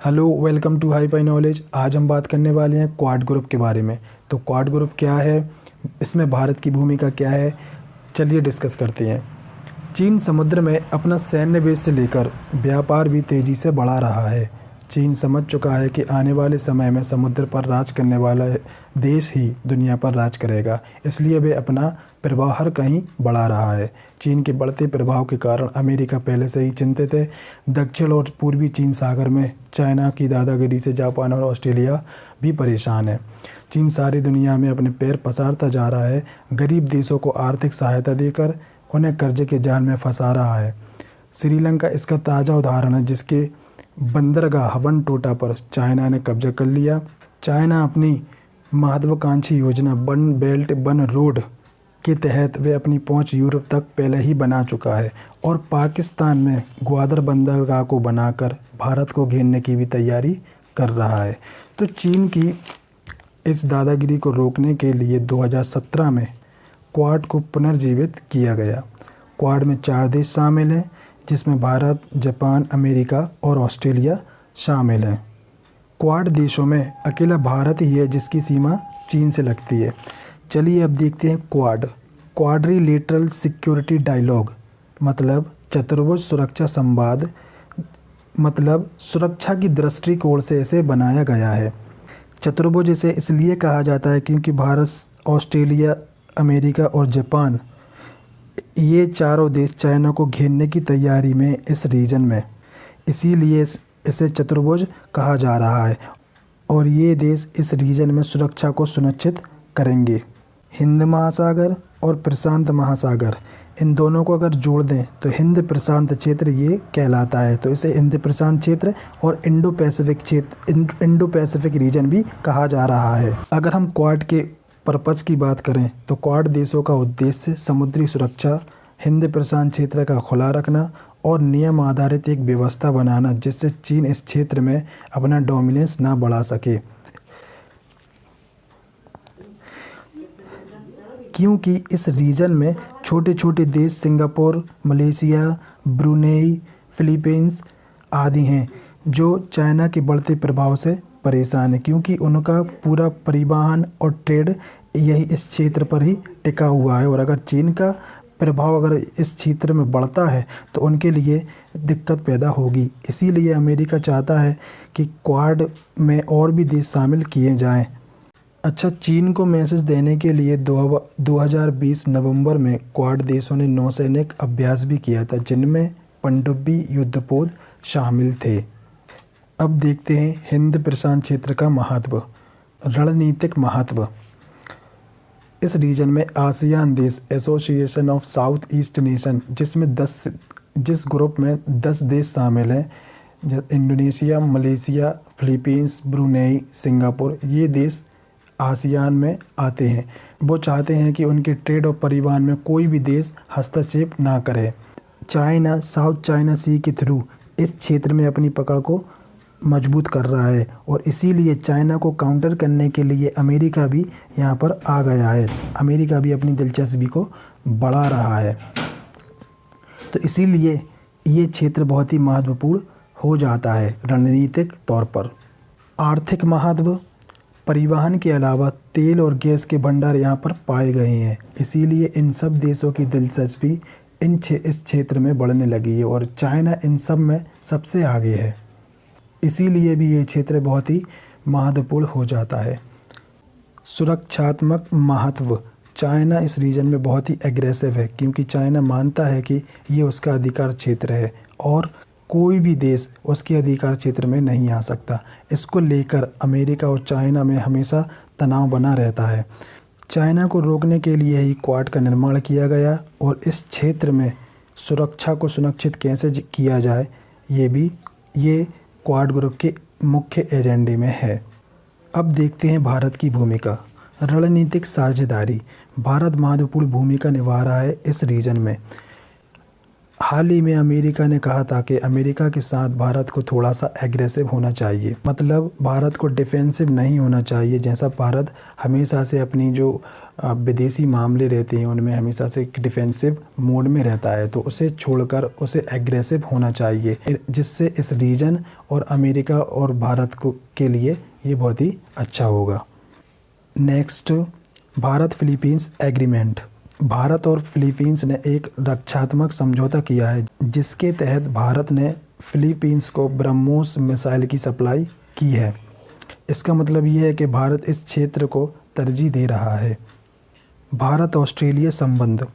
Hello, welcome to hi fi knowledge. आज हम बात करने वाले हैं क्वाड ग्रुप के बारे में। तो क्वाड ग्रुप क्या है, इसमें भारत की भूमिका क्या है, चलिए डिस्कस करते हैं। चीन समुद्र में अपना सैन्य बेस से लेकर व्यापार भी तेज़ी से बढ़ा रहा है। चीन समझ चुका है कि आने वाले समय में समुद्र पर राज करने वाला देश ही दुनिया पर राज करेगा, इसलिए वे अपना प्रभाव हर कहीं बढ़ा रहा है। चीन के बढ़ते प्रभाव के कारण अमेरिका पहले से ही चिंतित है। दक्षिण और पूर्वी चीन सागर में चाइना की दादागिरी से जापान और ऑस्ट्रेलिया भी परेशान है। चीन सारी दुनिया में अपने पैर पसारता जा रहा है। गरीब देशों को आर्थिक सहायता देकर उन्हें कर्जे के जाल में फंसा रहा है। श्रीलंका इसका ताज़ा उदाहरण है, जिसके बंदरगाह हबनटोटा पर चाइना ने कब्जा कर लिया। चाइना अपनी महत्वाकांक्षी योजना वन बेल्ट वन रोड के तहत वे अपनी पहुंच यूरोप तक पहले ही बना चुका है और पाकिस्तान में ग्वादर बंदरगाह को बनाकर भारत को घेरने की भी तैयारी कर रहा है। तो चीन की इस दादागिरी को रोकने के लिए 2017 में क्वाड को पुनर्जीवित किया गया। क्वाड में 4 देश शामिल हैं, जिसमें भारत, जापान, अमेरिका और ऑस्ट्रेलिया शामिल हैं। क्वाड देशों में अकेला भारत ही है जिसकी सीमा चीन से लगती है। चलिए अब देखते हैं क्वाड्रिलेटरल सिक्योरिटी डायलॉग मतलब चतुर्भुज सुरक्षा संवाद, मतलब सुरक्षा की दृष्टिकोण से इसे बनाया गया है। चतुर्भुज इसे इसलिए कहा जाता है क्योंकि भारत, ऑस्ट्रेलिया, अमेरिका और जापान, ये चारों देश चाइना को घेरने की तैयारी में इस रीजन में, इसीलिए इसे चतुर्भुज कहा जा रहा है और ये देश इस रीजन में सुरक्षा को सुनिश्चित करेंगे। हिंद महासागर और प्रशांत महासागर, इन दोनों को अगर जोड़ दें तो हिंद प्रशांत क्षेत्र ये कहलाता है। तो इसे हिंद प्रशांत क्षेत्र और इंडो पैसिफिक रीजन भी कहा जा रहा है। अगर हम क्वाड के पर्पज़ की बात करें तो क्वाड देशों का उद्देश्य समुद्री सुरक्षा, हिंद प्रशांत क्षेत्र का खुला रखना और नियम आधारित एक व्यवस्था बनाना, जिससे चीन इस क्षेत्र में अपना डोमिनेंस ना बढ़ा सके। क्योंकि इस रीजन में छोटे छोटे देश सिंगापुर, मलेशिया, ब्रुनेई, फिलीपींस आदि हैं, जो चाइना के बढ़ते प्रभाव से परेशान है, क्योंकि उनका पूरा परिवहन और ट्रेड यही इस क्षेत्र पर ही टिका हुआ है। और अगर चीन का प्रभाव अगर इस क्षेत्र में बढ़ता है तो उनके लिए दिक्कत पैदा होगी। इसीलिए अमेरिका चाहता है कि क्वाड में और भी देश शामिल किए जाएं। अच्छा, चीन को मैसेज देने के लिए 2020 नवंबर में क्वाड देशों ने नौसैनिक अभ्यास भी किया था, जिनमें पनडुब्बी युद्धपोत शामिल थे। अब देखते हैं हिंद प्रशांत क्षेत्र का महत्व, रणनीतिक महत्व। इस रीजन में आसियान देश, association of south east nation, जिस ग्रुप में 10 देश शामिल हैं, Indonesia, Malaysia, Philippines, Brunei, Singapore, ये देश आसियान में आते हैं। वो चाहते हैं कि उनके ट्रेड और परिवहन में कोई भी देश हस्तक्षेप ना करे। चाइना साउथ चाइना सी के थ्रू इस क्षेत्र में अपनी पकड़ को मजबूत कर रहा है और इसीलिए चाइना को काउंटर करने के लिए अमेरिका भी यहाँ पर आ गया है। अमेरिका भी अपनी दिलचस्पी को बढ़ा रहा है। तो इसीलिए ये क्षेत्र बहुत ही महत्वपूर्ण हो जाता है रणनीतिक तौर पर। आर्थिक महत्व, परिवहन के अलावा तेल और गैस के भंडार यहाँ पर पाए गए हैं, इसीलिए इन सब देशों की दिलचस्पी इस क्षेत्र में बढ़ने लगी है और चाइना इन सब में सबसे आगे है। इसीलिए भी ये क्षेत्र बहुत ही महत्वपूर्ण हो जाता है। सुरक्षात्मक महत्व, चाइना इस रीजन में बहुत ही एग्रेसिव है, क्योंकि चाइना मानता है कि ये उसका अधिकार क्षेत्र है और कोई भी देश उसके अधिकार क्षेत्र में नहीं आ सकता। इसको लेकर अमेरिका और चाइना में हमेशा तनाव बना रहता है। चाइना को रोकने के लिए ही क्वाड का निर्माण किया गया और इस क्षेत्र में सुरक्षा को सुनिश्चित कैसे किया जाए, ये क्वाड ग्रुप के मुख्य एजेंडे में है। अब देखते हैं भारत की भूमिका। रणनीतिक साझेदारी, भारत महत्वपूर्ण भूमिका निभा रहा है इस रीजन में। हाल ही में अमेरिका ने कहा था कि अमेरिका के साथ भारत को थोड़ा सा एग्रेसिव होना चाहिए, मतलब भारत को डिफेंसिव नहीं होना चाहिए। जैसा भारत हमेशा से अपनी जो विदेशी मामले रहते हैं उनमें हमेशा से एक डिफेंसिव मोड में रहता है, तो उसे छोड़कर उसे एग्रेसिव होना चाहिए, जिससे इस रीजन और अमेरिका और भारत को के लिए ये बहुत ही अच्छा होगा। Next, Bharat Philippines agreement. Bharat और फिलीपींस ने एक रक्षात्मक समझौता किया है जिसके तहत भारत ने फिलीपींस को ब्रह्मोस मिसाइल की सप्लाई की है। इसका मतलब ये है कि भारत इस क्षेत्र को तरजीह दे रहा है। भारत ऑस्ट्रेलिया संबंध।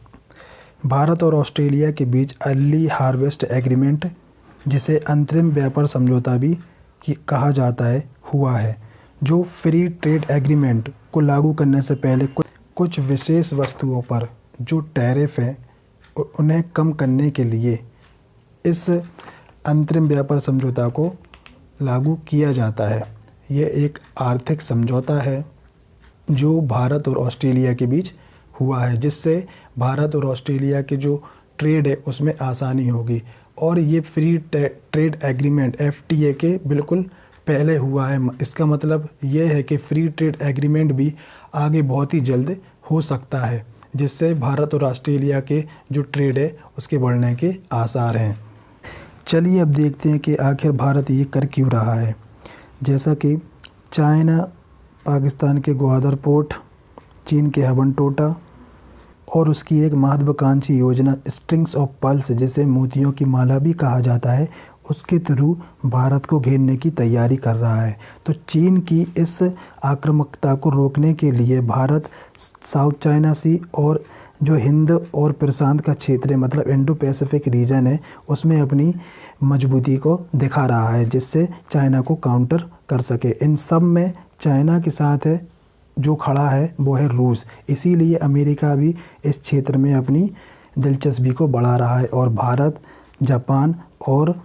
भारत और ऑस्ट्रेलिया के बीच अर्ली हार्वेस्ट एग्रीमेंट, जिसे अंतरिम व्यापार समझौता भी कहा जाता है, हुआ है, जो फ्री ट्रेड एग्रीमेंट को लागू करने से पहले कुछ विशेष वस्तुओं पर जो टैरिफ है उन्हें कम करने के लिए इस अंतरिम व्यापार समझौता को लागू किया जाता है। यह एक आर्थिक समझौता है जो भारत और ऑस्ट्रेलिया के बीच हुआ है, जिससे भारत और ऑस्ट्रेलिया के जो ट्रेड है उसमें आसानी होगी। और ये फ्री ट्रेड एग्रीमेंट FTA के बिल्कुल पहले हुआ है। इसका मतलब ये है कि फ्री ट्रेड एग्रीमेंट भी आगे बहुत ही जल्द हो सकता है, जिससे भारत और ऑस्ट्रेलिया के जो ट्रेड है उसके बढ़ने के आसार हैं। चलिए अब देखते हैं कि आखिर भारत ये कर क्यों रहा है। जैसा कि चाइना पाकिस्तान के ग्वादर पोर्ट, चीन के हबनटोटा और उसकी एक महत्वाकांक्षी योजना स्ट्रिंग्स ऑफ पर्ल्स, जिसे मोतियों की माला भी कहा जाता है, उसके थ्रू भारत को घेरने की तैयारी कर रहा है। तो चीन की इस आक्रामकता को रोकने के लिए भारत साउथ चाइना सी और जो हिंद और प्रशांत का क्षेत्र है, मतलब इंडो पैसिफिक रीजन है, उसमें अपनी मजबूती को दिखा रहा है, जिससे चाइना को काउंटर कर सके। इन सब में चाइना के साथ है जो खड़ा है वो है रूस। इसीलिए अमेरिका भी इस क्षेत्र में अपनी दिलचस्पी को बढ़ा रहा है और भारत, जापान और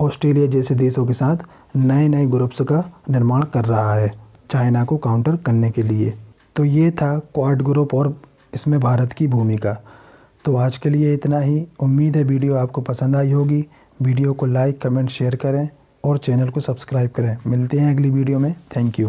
ऑस्ट्रेलिया जैसे देशों के साथ नए नए ग्रुप्स का निर्माण कर रहा है चाइना को काउंटर करने के लिए। तो ये था क्वाड ग्रुप और इसमें भारत की भूमिका। तो आज के लिए इतना ही। उम्मीद है वीडियो आपको पसंद आई होगी। वीडियो को लाइक, कमेंट, शेयर करें और चैनल को सब्सक्राइब करें। मिलते हैं अगली वीडियो में। Thank you.